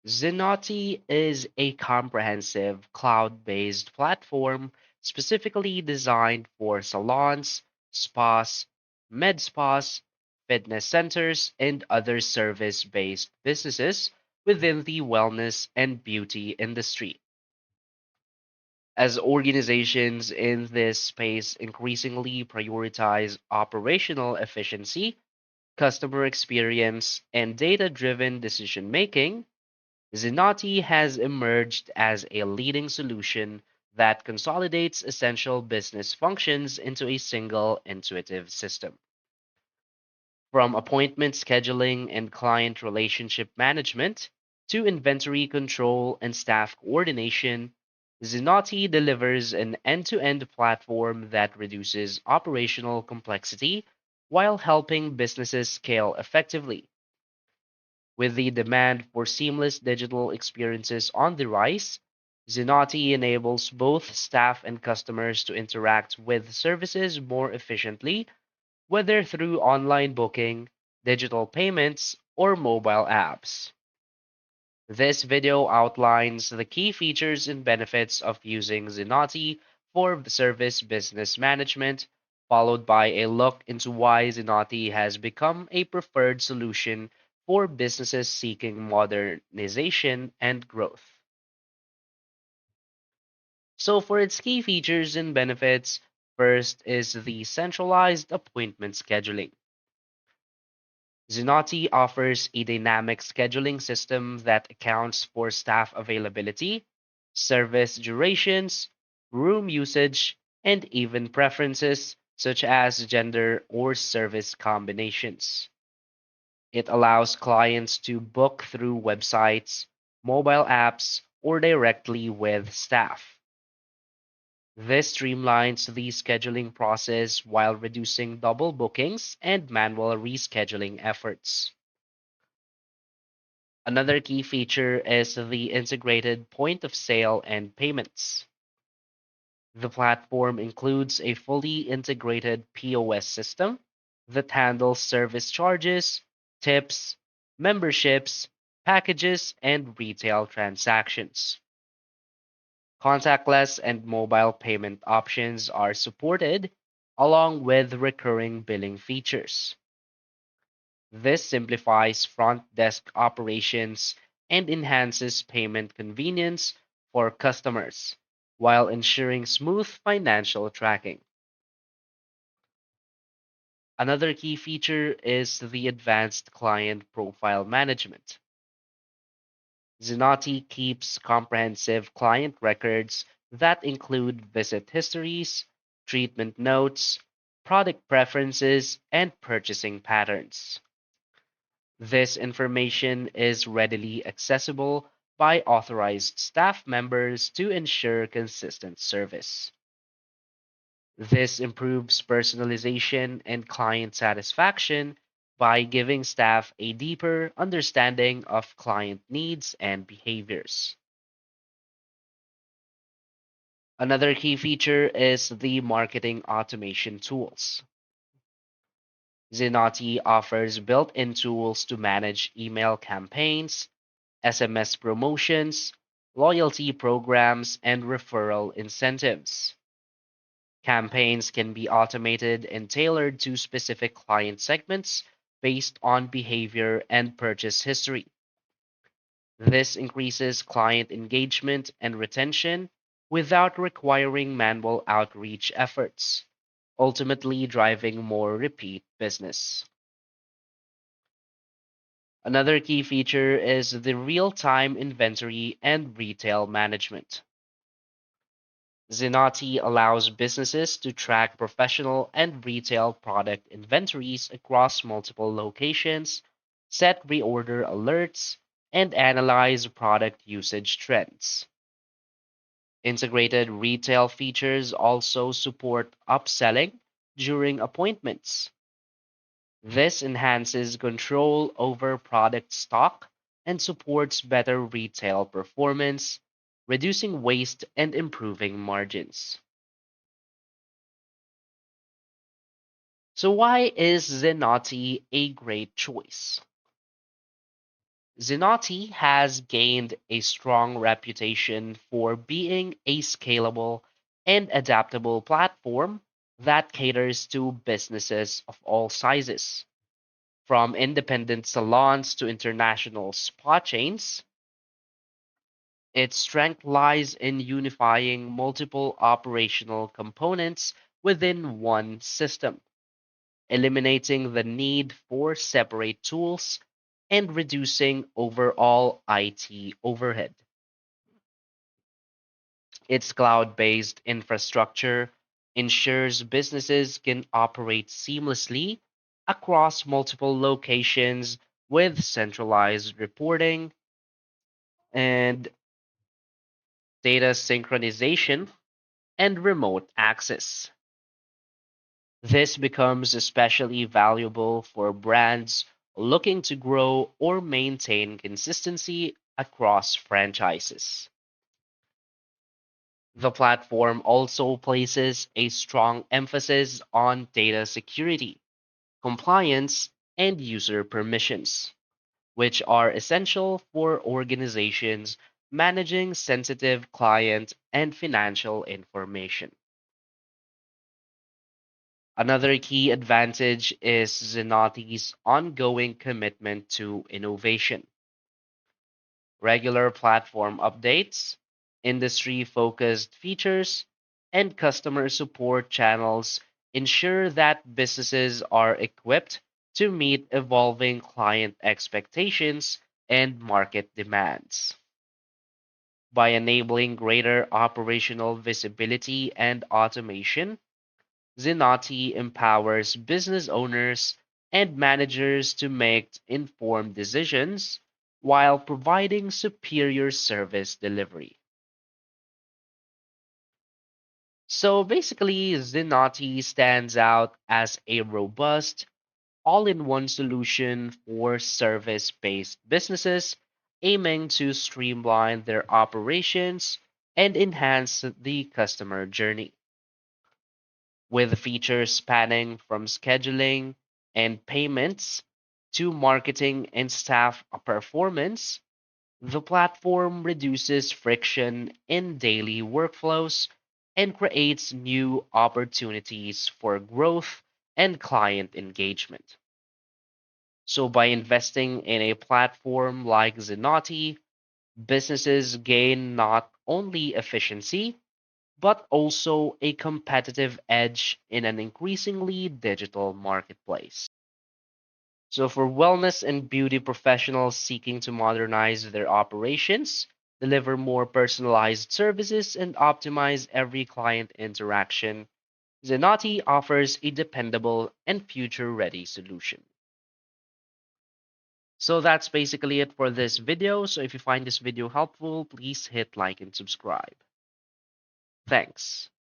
Zenoti is a comprehensive cloud-based platform specifically designed for salons, spas, med spas, fitness centers, and other service-based businesses within the wellness and beauty industry. As organizations in this space increasingly prioritize operational efficiency, customer experience, and data-driven decision-making, Zenoti has emerged as a leading solution that consolidates essential business functions into a single intuitive system. From appointment scheduling and client relationship management to inventory control and staff coordination, Zenoti delivers an end to end platform that reduces operational complexity while helping businesses scale effectively. With the demand for seamless digital experiences on the rise, Zenoti enables both staff and customers to interact with services more efficiently, whether through online booking, digital payments, or mobile apps. This video outlines the key features and benefits of using Zenoti for service business management, followed by a look into why Zenoti has become a preferred solution for businesses seeking modernization and growth. So, for its key features and benefits, first is the centralized appointment scheduling. Zenoti offers a dynamic scheduling system that accounts for staff availability, service durations, room usage, and even preferences such as gender or service combinations. It allows clients to book through websites, mobile apps, or directly with staff. This streamlines the scheduling process while reducing double bookings and manual rescheduling efforts. Another key feature is the integrated point of sale and payments. The platform includes a fully integrated POS system that handles service charges, tips, memberships, packages, and retail transactions. Contactless and mobile payment options are supported, along with recurring billing features. This simplifies front desk operations and enhances payment convenience for customers while ensuring smooth financial tracking. Another key feature is the advanced client profile management. Zenoti keeps comprehensive client records that include visit histories, treatment notes, product preferences, and purchasing patterns. This information is readily accessible by authorized staff members to ensure consistent service. This improves personalization and client satisfaction by giving staff a deeper understanding of client needs and behaviors. Another key feature is the marketing automation tools. Zenoti offers built in tools to manage email campaigns, SMS promotions, loyalty programs, and referral incentives. Campaigns can be automated and tailored to specific client segments based on behavior and purchase history. This increases client engagement and retention without requiring manual outreach efforts, ultimately driving more repeat business. Another key feature is the real time inventory and retail management. Zenoti allows businesses to track professional and retail product inventories across multiple locations, set reorder alerts, and analyze product usage trends. Integrated retail features also support upselling during appointments. This enhances control over product stock and supports better retail performance, reducing waste and improving margins. So, why is Zenoti a great choice? Zenoti has gained a strong reputation for being a scalable and adaptable platform that caters to businesses of all sizes. From independent salons to international spa chains, its strength lies in unifying multiple operational components within one system, eliminating the need for separate tools and reducing overall IT overhead. Its cloud-based infrastructure ensures businesses can operate seamlessly across multiple locations with centralized reporting and data synchronization and remote access. This becomes especially valuable for brands looking to grow or maintain consistency across franchises. The platform also places a strong emphasis on data security, compliance, and user permissions, which are essential for organizations managing sensitive client and financial information. Another key advantage is Zenoti's ongoing commitment to innovation. Regular platform updates, industry focused features, and customer support channels ensure that businesses are equipped to meet evolving client expectations and market demands. By enabling greater operational visibility and automation, Zenoti empowers business owners and managers to make informed decisions while providing superior service delivery. So basically, Zenoti stands out as a robust, all in one solution for service based businesses aiming to streamline their operations and enhance the customer journey. With features spanning from scheduling and payments to marketing and staff performance, the platform reduces friction in daily workflows and creates new opportunities for growth and client engagement. So, by investing in a platform like Zenoti, businesses gain not only efficiency, but also a competitive edge in an increasingly digital marketplace. So, for wellness and beauty professionals seeking to modernize their operations, deliver more personalized services, and optimize every client interaction, Zenoti offers a dependable and future ready solution. So, that's basically it for this video. So, if you find this video helpful, please hit like and subscribe. Thanks.